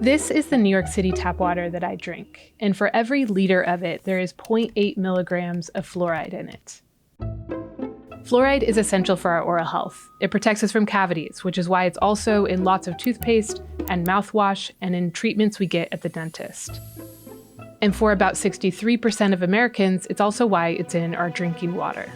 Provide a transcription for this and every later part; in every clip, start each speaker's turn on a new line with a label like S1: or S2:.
S1: This is the New York City tap water that I drink, and for every liter of it, there is 0.8 milligrams of fluoride in it. Fluoride is essential for our oral health. It protects us from cavities, which is why it's also in lots of toothpaste and mouthwash and in treatments we get at the dentist. And for about 63% of Americans, it's also why it's in our drinking water.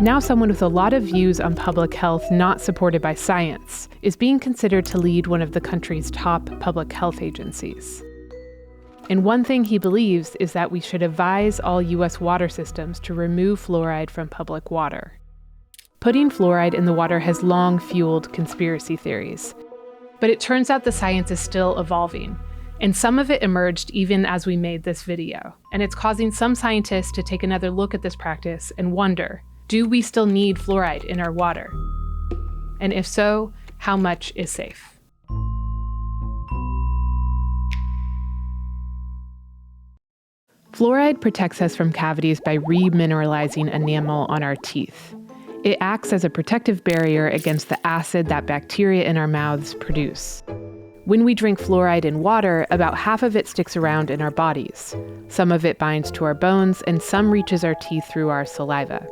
S1: Now someone with a lot of views on public health not supported by science is being considered to lead one of the country's top public health agencies. And one thing he believes is that we should advise all U.S. water systems to remove fluoride from public water. Putting fluoride in the water has long fueled conspiracy theories. But it turns out the science is still evolving, and some of it emerged even as we made this video. And it's causing some scientists to take another look at this practice and wonder, do we still need fluoride in our water? And if so, how much is safe? Fluoride protects us from cavities by remineralizing enamel on our teeth. It acts as a protective barrier against the acid that bacteria in our mouths produce. When we drink fluoride in water, about half of it sticks around in our bodies. Some of it binds to our bones, and some reaches our teeth through our saliva.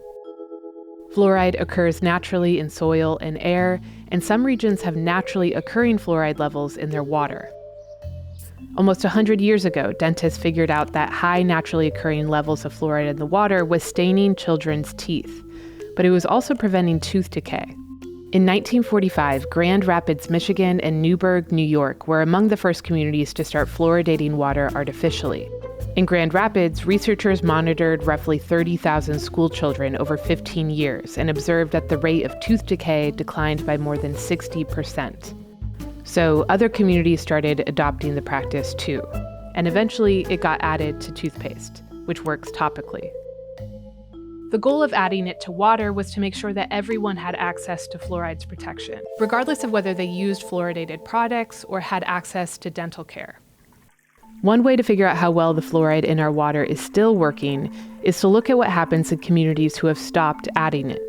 S1: Fluoride occurs naturally in soil and air, and some regions have naturally occurring fluoride levels in their water. Almost 100 years ago, dentists figured out that high naturally occurring levels of fluoride in the water was staining children's teeth, but it was also preventing tooth decay. In 1945, Grand Rapids, Michigan, and Newburgh, New York were among the first communities to start fluoridating water artificially. In Grand Rapids, researchers monitored roughly 30,000 school children over 15 years and observed that the rate of tooth decay declined by more than 60%. So other communities started adopting the practice too, and eventually it got added to toothpaste, which works topically. The goal of adding it to water was to make sure that everyone had access to fluoride's protection, regardless of whether they used fluoridated products or had access to dental care. One way to figure out how well the fluoride in our water is still working is to look at what happens in communities who have stopped adding it.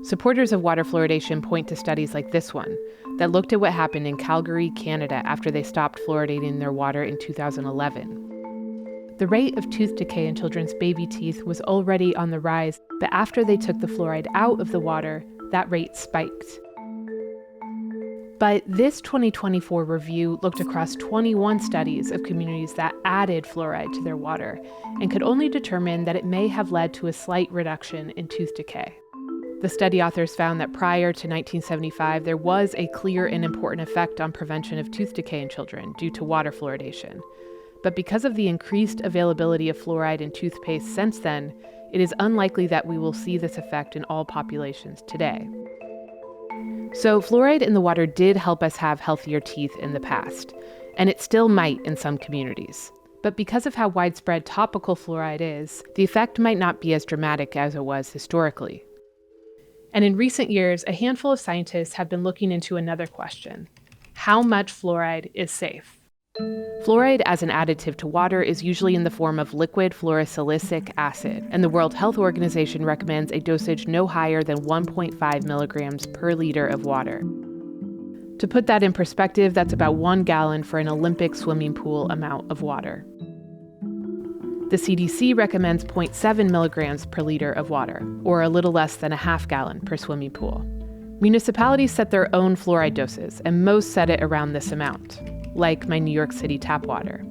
S1: Supporters of water fluoridation point to studies like this one that looked at what happened in Calgary, Canada after they stopped fluoridating their water in 2011. The rate of tooth decay in children's baby teeth was already on the rise, but after they took the fluoride out of the water, that rate spiked. But this 2024 review looked across 21 studies of communities that added fluoride to their water and could only determine that it may have led to a slight reduction in tooth decay. The study authors found that prior to 1975, there was a clear and important effect on prevention of tooth decay in children due to water fluoridation. But because of the increased availability of fluoride in toothpaste since then, it is unlikely that we will see this effect in all populations today. So fluoride in the water did help us have healthier teeth in the past, and it still might in some communities. But because of how widespread topical fluoride is, the effect might not be as dramatic as it was historically. And in recent years, a handful of scientists have been looking into another question: how much fluoride is safe? Fluoride as an additive to water is usually in the form of liquid fluorosilicic acid, and the World Health Organization recommends a dosage no higher than 1.5 milligrams per liter of water. To put that in perspective, that's about 1 gallon for an Olympic swimming pool amount of water. The CDC recommends 0.7 milligrams per liter of water, or a little less than a half gallon per swimming pool. Municipalities set their own fluoride doses, and most set it around this amount, like my New York City tap water.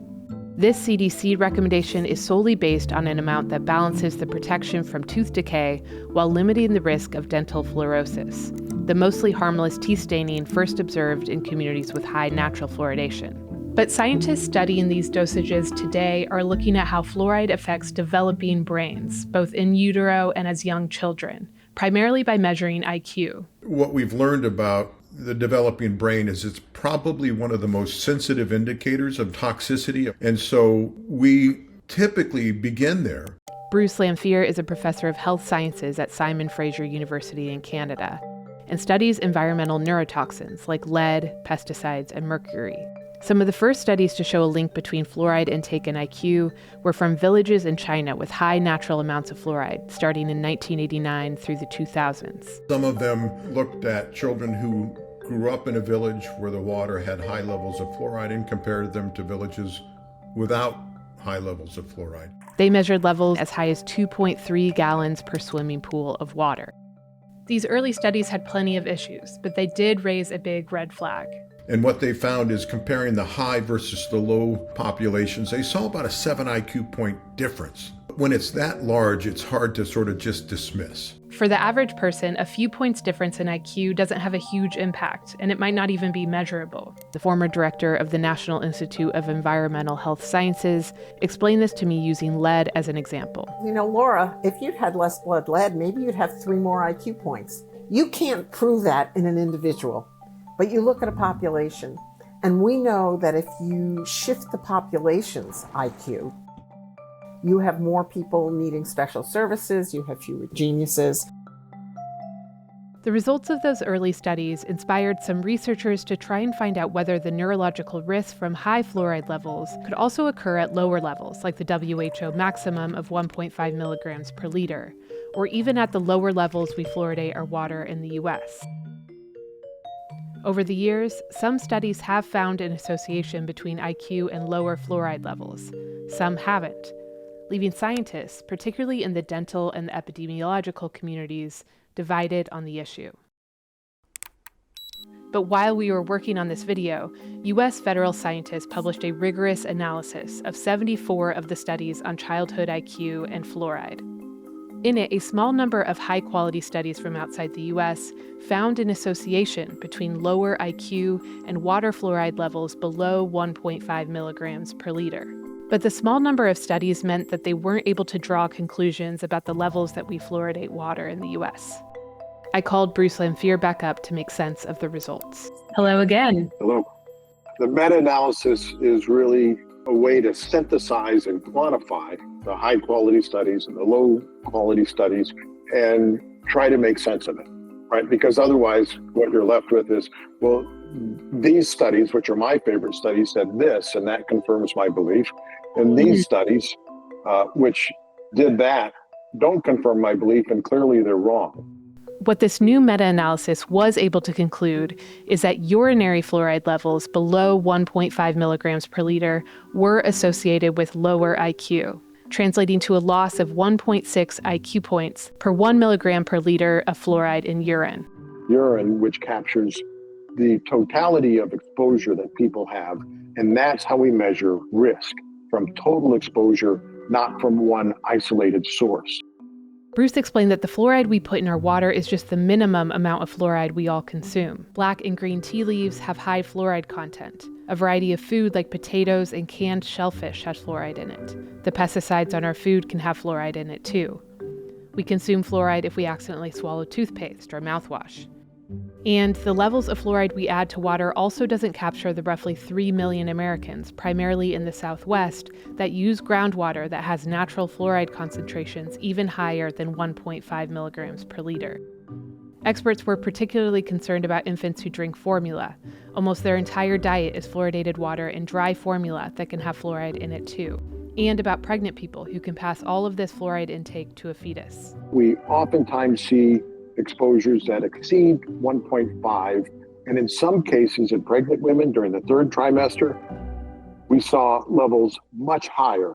S1: This CDC recommendation is solely based on an amount that balances the protection from tooth decay while limiting the risk of dental fluorosis, the mostly harmless teeth staining first observed in communities with high natural fluoridation. But scientists studying these dosages today are looking at how fluoride affects developing brains, both in utero and as young children, primarily by measuring IQ.
S2: What we've learned about the developing brain is it's probably one of the most sensitive indicators of toxicity, and so we typically begin there.
S1: Bruce Lanphier is a professor of health sciences at Simon Fraser University in Canada and studies environmental neurotoxins like lead, pesticides, and mercury. Some of the first studies to show a link between fluoride intake and IQ were from villages in China with high natural amounts of fluoride, starting in 1989 through the 2000s.
S2: Some of them looked at children who grew up in a village where the water had high levels of fluoride and compared them to villages without high levels of fluoride.
S1: They measured levels as high as 2.3 gallons per swimming pool of water. These early studies had plenty of issues, but they did raise a big red flag.
S2: And what they found is comparing the high versus the low populations, they saw about a 7 IQ point difference. When it's that large, it's hard to sort of just dismiss.
S1: For the average person, a few points difference in IQ doesn't have a huge impact, and it might not even be measurable. The former director of the National Institute of Environmental Health Sciences explained this to me using lead as an example.
S3: You know, Laura, if you'd had less blood lead, maybe you'd have 3 more IQ points. You can't prove that in an individual, but you look at a population, and we know that if you shift the population's IQ, you have more people needing special services, you have fewer geniuses.
S1: The results of those early studies inspired some researchers to try and find out whether the neurological risks from high fluoride levels could also occur at lower levels, like the WHO maximum of 1.5 milligrams per liter, or even at the lower levels we fluoridate our water in the US. Over the years, some studies have found an association between IQ and lower fluoride levels. Some haven't, leaving scientists, particularly in the dental and the epidemiological communities, divided on the issue. But while we were working on this video, U.S. federal scientists published a rigorous analysis of 74 of the studies on childhood IQ and fluoride. In it, a small number of high-quality studies from outside the U.S. found an association between lower IQ and water fluoride levels below 1.5 milligrams per liter. But the small number of studies meant that they weren't able to draw conclusions about the levels that we fluoridate water in the U.S. I called Bruce Lanphier back up to make sense of the results. Hello again.
S4: Hello. The meta-analysis is really a way to synthesize and quantify the high-quality studies and the low-quality studies and try to make sense of it, right? Because otherwise, what you're left with is, well, these studies, which are my favorite studies, said this, and that confirms my belief. And these studies, which did that, don't confirm my belief, and clearly they're wrong.
S1: What this new meta-analysis was able to conclude is that urinary fluoride levels below 1.5 milligrams per liter were associated with lower IQ, translating to a loss of 1.6 IQ points per 1 milligram per liter of fluoride in urine.
S4: Urine, which captures the totality of exposure that people have, and that's how we measure risk, from total exposure, not from one isolated source.
S1: Bruce explained that the fluoride we put in our water is just the minimum amount of fluoride we all consume. Black and green tea leaves have high fluoride content. A variety of food like potatoes and canned shellfish has fluoride in it. The pesticides on our food can have fluoride in it too. We consume fluoride if we accidentally swallow toothpaste or mouthwash. And the levels of fluoride we add to water also doesn't capture the roughly 3 million Americans, primarily in the Southwest, that use groundwater that has natural fluoride concentrations even higher than 1.5 milligrams per liter. Experts were particularly concerned about infants who drink formula. Almost their entire diet is fluoridated water and dry formula that can have fluoride in it too. And about pregnant people who can pass all of this fluoride intake to a fetus.
S4: We oftentimes see exposures that exceed 1.5, and in some cases in pregnant women during the 3rd trimester, we saw levels much higher.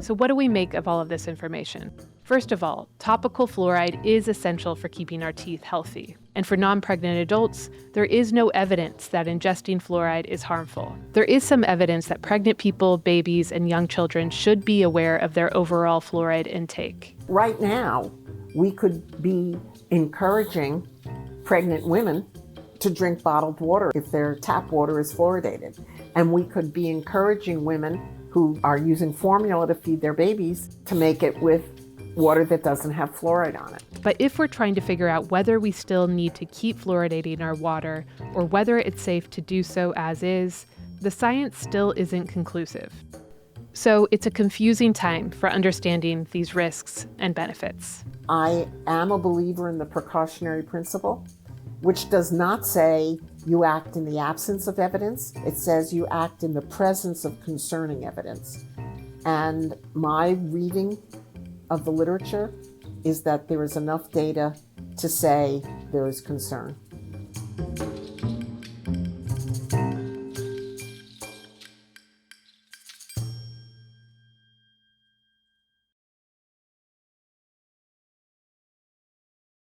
S1: So what do we make of all of this information? First of all, topical fluoride is essential for keeping our teeth healthy. And for non-pregnant adults, there is no evidence that ingesting fluoride is harmful. There is some evidence that pregnant people, babies, and young children should be aware of their overall fluoride intake.
S3: Right now, we could be encouraging pregnant women to drink bottled water if their tap water is fluoridated. And we could be encouraging women who are using formula to feed their babies to make it with water that doesn't have fluoride on it.
S1: But if we're trying to figure out whether we still need to keep fluoridating our water or whether it's safe to do so as is, the science still isn't conclusive. So it's a confusing time for understanding these risks and benefits.
S3: I am a believer in the precautionary principle, which does not say you act in the absence of evidence. It says you act in the presence of concerning evidence. And my reading of the literature is that there is enough data to say there is concern.